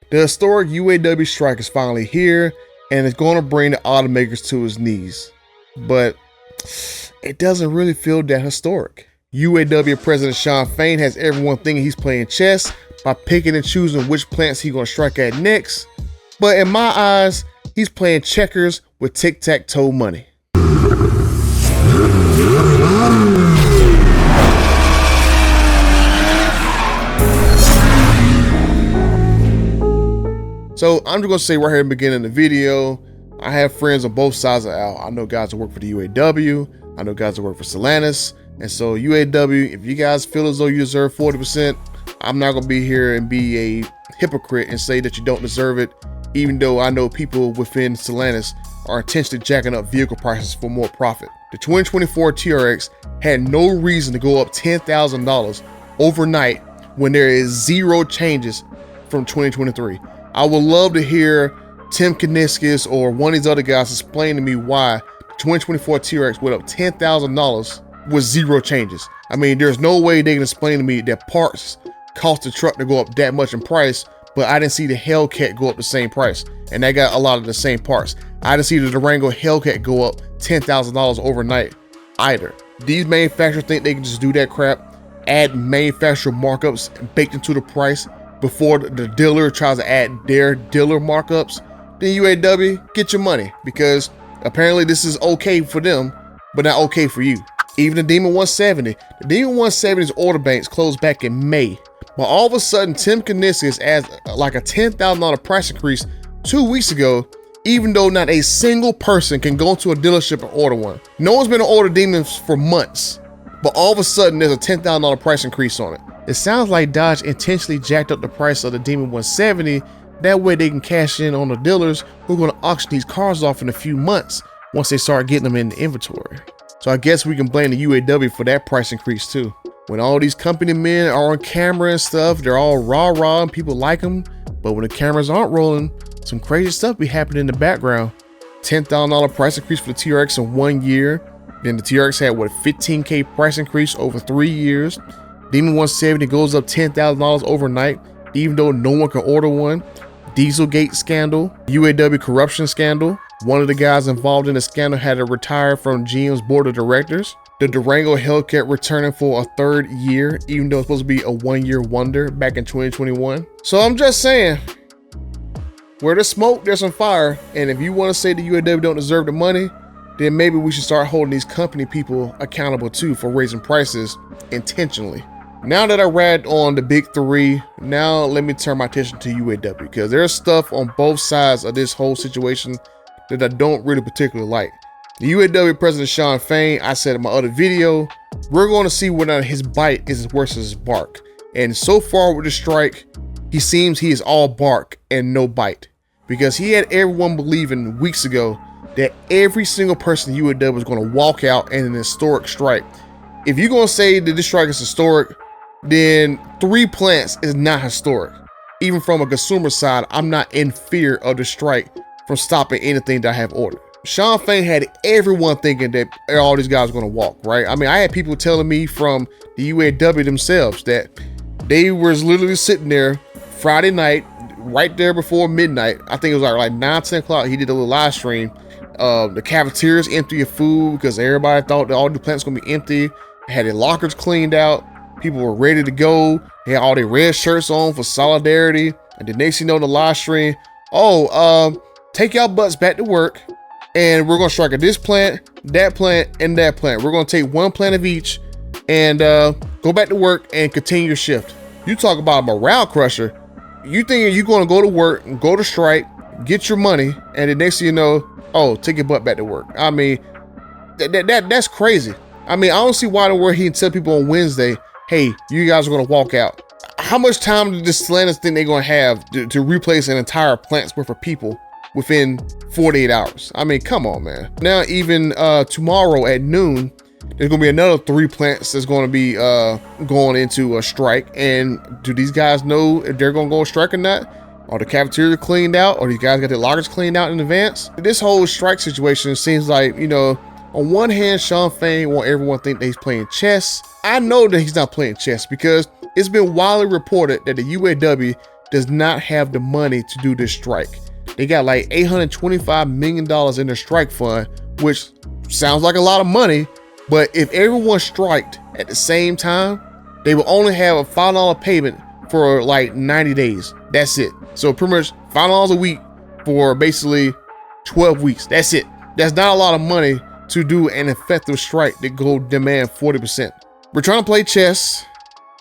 The historic UAW strike is finally here, and it's going to bring the automakers to its knees. But it doesn't really feel that historic. UAW President Shawn Fain has everyone thinking he's playing chess by picking and choosing which plants he's going to strike at next. But in my eyes, he's playing checkers with tic-tac-toe money. So I'm just gonna say right here in the beginning of the video, I have friends on both sides of the aisle. I know guys that work for the UAW, I know guys that work for Stellantis, and so UAW, if you guys feel as though you deserve 40%, I'm not gonna be here and be a hypocrite and say that you don't deserve it, even though I know people within Stellantis are intentionally jacking up vehicle prices for more profit. The 2024 TRX had no reason to go up $10,000 overnight when there is zero changes from 2023. I would love to hear Tim Kuniskis or one of these other guys explain to me why the 2024 TRX went up $10,000 with zero changes. I mean, there's no way they can explain to me that parts cost the truck to go up that much in price, but I didn't see the Hellcat go up the same price, and they got a lot of the same parts. I didn't see the Durango Hellcat go up $10,000 overnight either. These manufacturers think they can just do that crap, add manufacturer markups baked into the price before the dealer tries to add their dealer markups. Then UAW, get your money, because apparently this is okay for them, but not okay for you. Even the Demon 170, the Demon 170's order banks closed back in May, but all of a sudden Tim Kuniskis adds like a $10,000 price increase 2 weeks ago, even though not a single person can go to a dealership and order one. No one's been to order Demons for months, but all of a sudden there's a $10,000 price increase on it. It sounds like Dodge intentionally jacked up the price of the Demon 170, that way they can cash in on the dealers who are going to auction these cars off in a few months once they start getting them in the inventory. So I guess we can blame the UAW for that price increase too. When all these company men are on camera and stuff, they're all rah-rah and people like them, but when the cameras aren't rolling, some crazy stuff be happening in the background. $10,000 price increase for the TRX in 1 year. Then the TRX had what, $15K price increase over 3 years. Demon 170 goes up $10,000 overnight, even though no one can order one. Dieselgate scandal, UAW corruption scandal. One of the guys involved in the scandal had to retire from GM's board of directors. The Durango Hellcat returning for a 3rd year, even though it's supposed to be a 1-year wonder back in 2021. So I'm just saying, where there's smoke, there's some fire. And if you want to say the UAW don't deserve the money, then maybe we should start holding these company people accountable too for raising prices intentionally. Now that I read on the big three, now let me turn my attention to UAW, because there's stuff on both sides of this whole situation that I don't really particularly like. The UAW President Shawn Fain, I said in my other video, we're going to see whether his bite is as worse as his bark. And so far with the strike, he seems he is all bark and no bite, because he had everyone believing weeks ago that every single person in UAW was going to walk out in an historic strike. If you're going to say that this strike is historic, then 3 plants is not historic. Even from a consumer side, I'm not in fear of the strike from stopping anything that I have ordered. Shawn Fain had everyone thinking that all these guys are going to walk, right? I mean, I had people telling me from the UAW themselves that they was literally sitting there Friday night, right there before midnight. I think it was like 9, 10 o'clock. He did a little live stream. The cafeteria's empty of food because everybody thought that all the plants gonna be empty. They had their lockers cleaned out. People were ready to go. They had all their red shirts on for solidarity. And the next thing you know, the live stream, take y'all butts back to work, and we're gonna strike at this plant, that plant, and that plant. We're gonna take 1 plant of each and go back to work and continue your shift. You talk about a morale crusher. You think you're gonna go to work and go to strike, get your money, and the next thing you know, oh, take your butt back to work. I mean, that's crazy. I mean, I don't see why the word he can tell people on Wednesday, hey, you guys are gonna walk out. How much time do the Stellantis think they're gonna have to replace an entire plant's worth of people within 48 hours? I mean, come on, man. Now, even tomorrow at noon, there's gonna be another 3 plants that's gonna be going into a strike. And do these guys know if they're gonna go on strike or not? Are the cafeteria cleaned out? Or these guys got their lockers cleaned out in advance? This whole strike situation seems like, you know, on one hand, Shawn Fain want everyone to think that he's playing chess. I know that he's not playing chess because it's been widely reported that the UAW does not have the money to do this strike. They got like $825 million in their strike fund, which sounds like a lot of money, but if everyone striked at the same time, they will only have a $5 payment for like 90 days. That's it. So pretty much $5 a week for basically 12 weeks. That's it. That's not a lot of money to do an effective strike that go demand 40%. We're trying to play chess,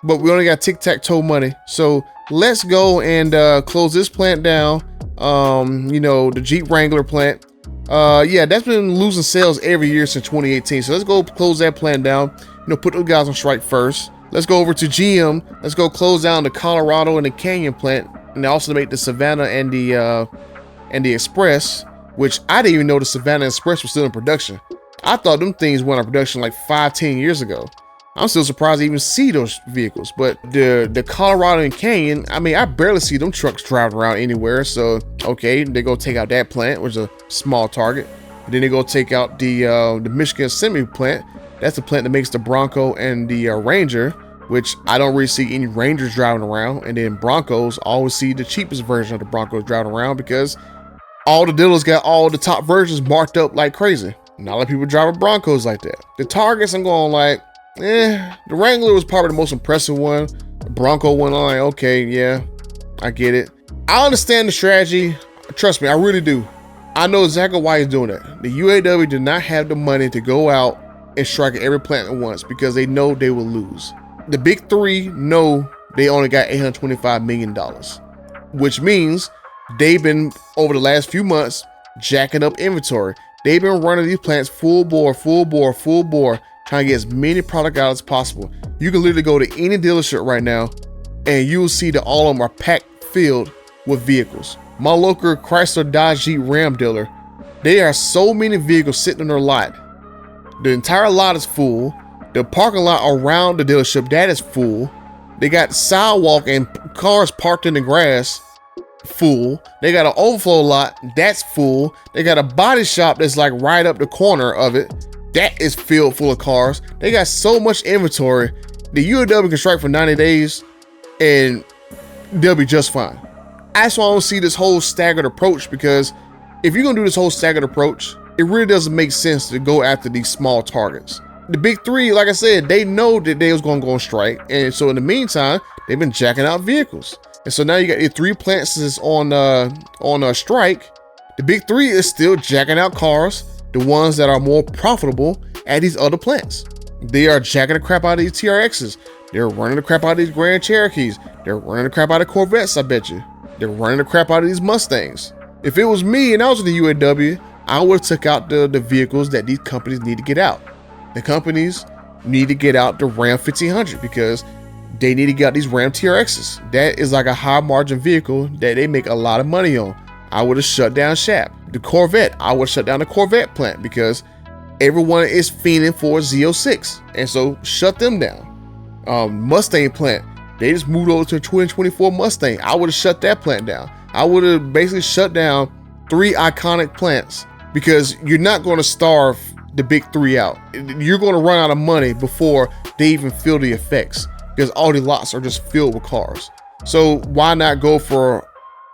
but we only got tic-tac-toe money. So let's go and close this plant down. The Jeep Wrangler plant. Yeah, that's been losing sales every year since 2018. So let's go close that plant down. Put those guys on strike first. Let's go over to GM. Let's go close down the Colorado and the Canyon plant, and also make the Savannah and the Express, which I didn't even know the Savannah and Express was still in production. I thought them things went on production like 5-10 years ago. I'm still surprised to even see those vehicles. But the Colorado and Canyon, I mean, I barely see them trucks driving around anywhere. So, okay, they go take out that plant, which is a small target. And then they go take out the Michigan Assembly plant. That's the plant that makes the Bronco and the Ranger, which I don't really see any Rangers driving around. And then Broncos, I always see the cheapest version of the Broncos driving around because all the dealers got all the top versions marked up like crazy. Not a lot of people driving Broncos like that. The Targets, I'm going like, the Wrangler was probably the most impressive one. The Bronco one, I'm like, okay, yeah, I get it. I understand the strategy. Trust me, I really do. I know exactly why he's doing that. The UAW did not have the money to go out and strike at every plant at once because they know they will lose. The big three know they only got $825 million, which means they've been, over the last few months, jacking up inventory. They've been running these plants full bore, trying to get as many product out as possible. You can literally go to any dealership right now and you will see that all of them are packed filled with vehicles. My local Chrysler, Dodge, Jeep, Ram dealer, there are so many vehicles sitting in their lot. The entire lot is full. The parking lot around the dealership, that is full. They got sidewalk and cars parked in the grass, full. They got an overflow lot, that's full. They got a body shop that's like right up the corner of it. That is filled full of cars. They got so much inventory. The UAW can strike for 90 days and they'll be just fine. That's why I don't see this whole staggered approach, because if you're gonna do this whole staggered approach, it really doesn't make sense to go after these small targets. The big three, like I said, they know that they was gonna go on strike. And so in the meantime, they've been jacking out vehicles. And so now you got your three plants that's on a strike. The big three is still jacking out cars, the ones that are more profitable at these other plants. They are jacking the crap out of these TRXs. They're running the crap out of these Grand Cherokees. They're running the crap out of Corvettes, I bet you. They're running the crap out of these Mustangs. If it was me and I was in the UAW, I would have took out the vehicles that these companies need to get out. The companies need to get out the Ram 1500 because they need to get out these Ram TRXs. That is like a high margin vehicle that they make a lot of money on. I would have shut down SHAP. The Corvette, I would have shut down the Corvette plant because everyone is fiending for a Z06. And so shut them down. Mustang plant, they just moved over to a 2024 Mustang. I would have shut that plant down. I would have basically shut down 3 iconic plants because you're not going to starve the big three out. You're going to run out of money before they even feel the effects because all the lots are just filled with cars. So why not go for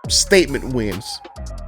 statement wins?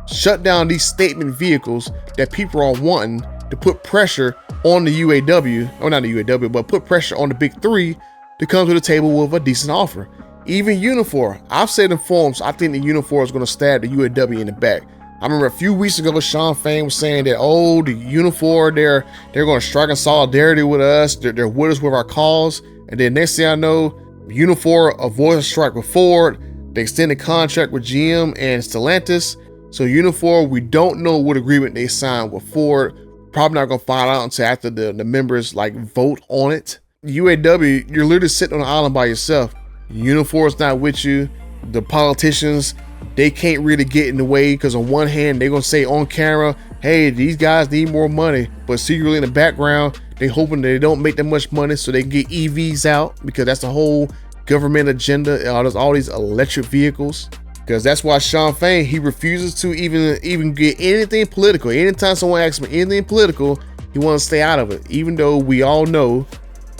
Shut down these statement vehicles that people are wanting to put pressure on the UAW, or not the UAW, but put pressure on the big three to come to the table with a decent offer. Even UNIFOR, I've said in forums, I think the UNIFOR is going to stab the UAW in the back. I remember a few weeks ago, Shawn Fain was saying that, oh, the UNIFOR, they're going to strike in solidarity with us. They're with us with our cause. And then next thing I know, UNIFOR avoids a strike with Ford. They extended contract with GM and Stellantis. So UNIFOR, we don't know what agreement they signed with Ford. Probably not going to find out until after the members like vote on it. UAW, you're literally sitting on an island by yourself. UNIFOR is not with you. The politicians, they can't really get in the way because on one hand, they're going to say on camera, hey, these guys need more money. But secretly in the background, they hoping they don't make that much money so they can get EVs out because that's the whole government agenda. There's all these electric vehicles. Because that's why Shawn Fain, he refuses to even get anything political. Anytime someone asks him anything political, he wants to stay out of it. Even though we all know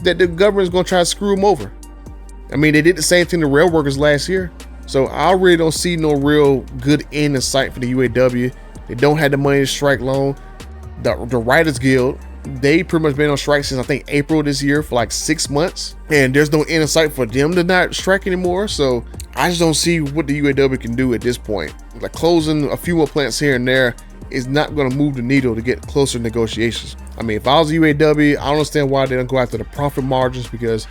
that the government is going to try to screw him over. I mean, they did the same thing to rail workers last year. So I really don't see no real good end in sight for the UAW. They don't have the money to strike long. The Writers Guild, they pretty much been on strike since I think April this year for like 6 months, and there's no end in sight for them to not strike anymore. So I just don't see what the UAW can do at this point. Like closing a few more plants here and there is not going to move the needle to get closer negotiations. I mean, if I was the UAW, I don't understand why they don't go after the profit margins, because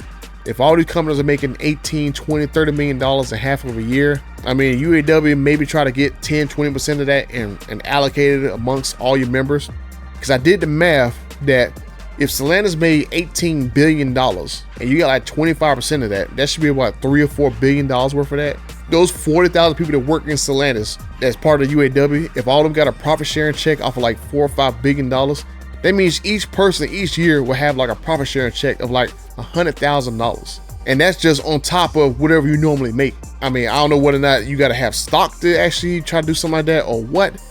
if all these companies are making 18, 20, 30 million dollars in half of a year, I mean, UAW maybe try to get 10, 20% of that and allocate it amongst all your members. Because I did the math that if Stellantis made $18 billion and you got like 25% of that, that should be about $3 or $4 billion worth of that. Those 40,000 people that work in Stellantis that's part of the UAW, if all of them got a profit sharing check off of like $4 or $5 billion, that means each person each year will have like a profit sharing check of like $100,000. And that's just on top of whatever you normally make. I mean, I don't know whether or not you got to have stock to actually try to do something like that or what,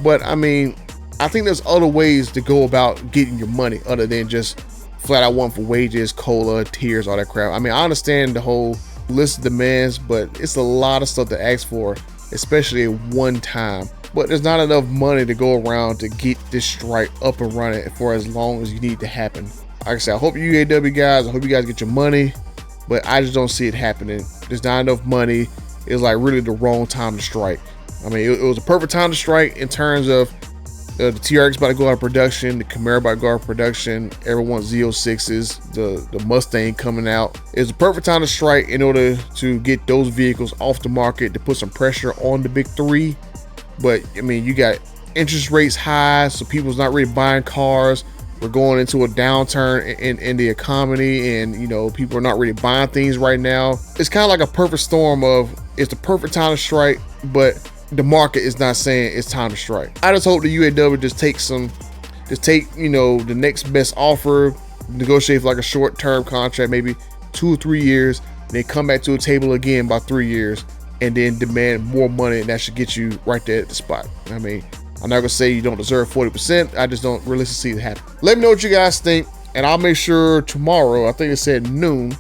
but I mean, I think there's other ways to go about getting your money other than just flat out one for wages, COLA, tiers, all that crap. I mean, I understand the whole list of demands, but it's a lot of stuff to ask for, especially at one time. But there's not enough money to go around to get this strike up and running for as long as you need to happen. Like I said, I hope you UAW guys, I hope you guys get your money, but I just don't see it happening. There's not enough money. It's like really the wrong time to strike. I mean, it was a perfect time to strike in terms of the TRX about to go out of production, the Camaro about to go out of production, everyone's Z06s, the Mustang coming out. It's a perfect time to strike in order to get those vehicles off the market, to put some pressure on the big three. But I mean, you got interest rates high, so people's not really buying cars. We're going into a downturn in the economy, and you know, people are not really buying things right now. It's kind of like a perfect storm of it's the perfect time to strike, but the market is not saying it's time to strike. I just hope the UAW just take, you know, the next best offer, negotiate for like a short-term contract, maybe 2 or 3 years, and then come back to a table again about 3 years, and then demand more money, and that should get you right there at the spot. I mean, I'm not gonna say you don't deserve 40%. I just don't really see it happen. Let me know what you guys think, and I'll make sure tomorrow, I think it said noon,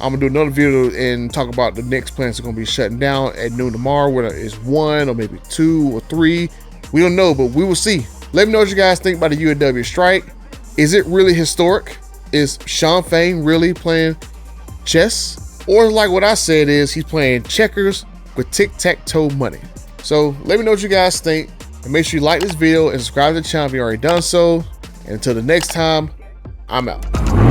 I'm gonna do another video and talk about the next plants that are gonna be shutting down at noon tomorrow, whether it's 1 or maybe 2 or 3. We don't know, but we will see. Let me know what you guys think about the UAW strike. Is it really historic? Is Shawn Fain really playing chess? Or like what I said is he's playing checkers with tic-tac-toe money? So let me know what you guys think, and make sure you like this video and subscribe to the channel if you already done so. And until the next time, I'm out.